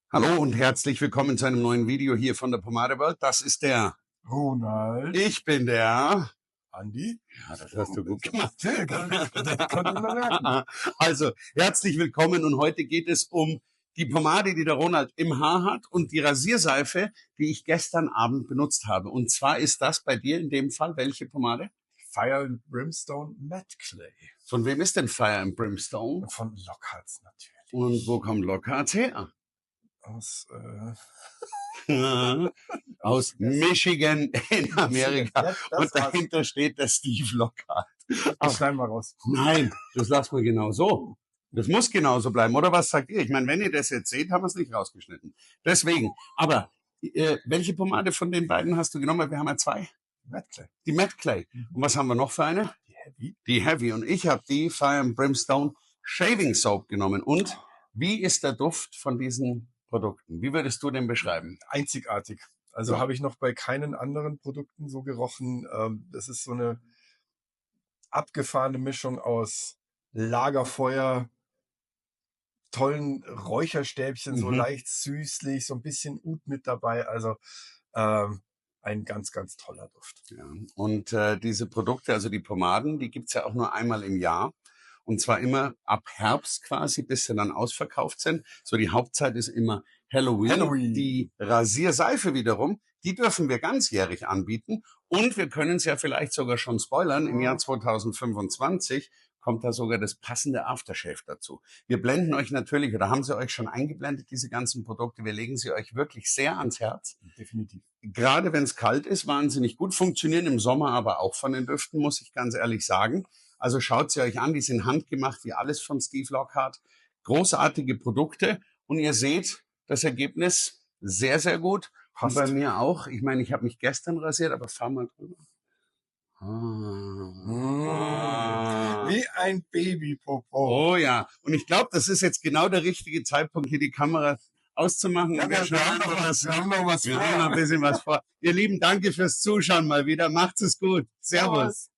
Hallo und herzlich willkommen zu einem neuen Video hier von der Pomade World. Das ist der Ronald. Ich bin der Andi. Ja, das hast du gut gemacht. Das konnte ich mal merken. Also, herzlich willkommen und heute geht es um die Pomade, die der Ronald im Haar hat und die Rasierseife, die ich gestern Abend benutzt habe. Und zwar ist das bei dir in dem Fall welche Pomade? Fire and Brimstone Matte Clay. Von wem ist denn Fire and Brimstone? Von Lockhart's natürlich. Und wo kommt Lockhart her? Aus Michigan in Amerika. Ja, und dahinter steht der Steve Lockhart. Das schneiden wir raus. Nein, das lassen wir genau so. Das muss genauso bleiben. Oder was sagt ihr? Ich meine, wenn ihr das jetzt seht, haben wir es nicht rausgeschnitten. Deswegen. Aber welche Pomade von den beiden hast du genommen? Wir haben ja zwei. Matte Clay. Die Matte Clay. Und was haben wir noch für eine? Die Heavy. Die Heavy. Und ich habe die Fire and Brimstone Shaving Soap genommen. Und wie ist der Duft von diesen Produkten? Wie würdest du den beschreiben? Einzigartig. Also Ja. habe ich noch bei keinen anderen Produkten so gerochen. Das ist so eine abgefahrene Mischung aus Lagerfeuer, tollen Räucherstäbchen, so leicht süßlich, so ein bisschen Oud mit dabei. Also ein ganz, ganz toller Duft. Ja. Und diese Produkte, also die Pomaden, die gibt's ja auch nur einmal im Jahr. Und zwar immer ab Herbst quasi, bis sie dann ausverkauft sind. So die Hauptzeit ist immer Halloween. Die Rasierseife wiederum, die dürfen wir ganzjährig anbieten. Und wir können es ja vielleicht sogar schon spoilern. Im Jahr 2025 kommt da sogar das passende Aftershave dazu. Wir blenden euch natürlich, oder haben sie euch schon eingeblendet, diese ganzen Produkte. Wir legen sie euch wirklich sehr ans Herz. Definitiv. Gerade wenn es kalt ist, wahnsinnig gut funktionieren. Im Sommer aber auch von den Düften, muss ich ganz ehrlich sagen. Also schaut sie euch an, die sind handgemacht, wie alles von Steve Lockhart. Großartige Produkte und ihr seht das Ergebnis sehr, sehr gut. Und bei mir auch. Ich meine, ich habe mich gestern rasiert, aber fahr mal drüber. Wie ein Babypopo. Oh ja, und ich glaube, das ist jetzt genau der richtige Zeitpunkt, hier die Kamera auszumachen. Ja, wir haben noch was Wir vor. haben noch ein bisschen was vor. Ihr Lieben, danke fürs Zuschauen mal wieder. Macht's es gut. Servus.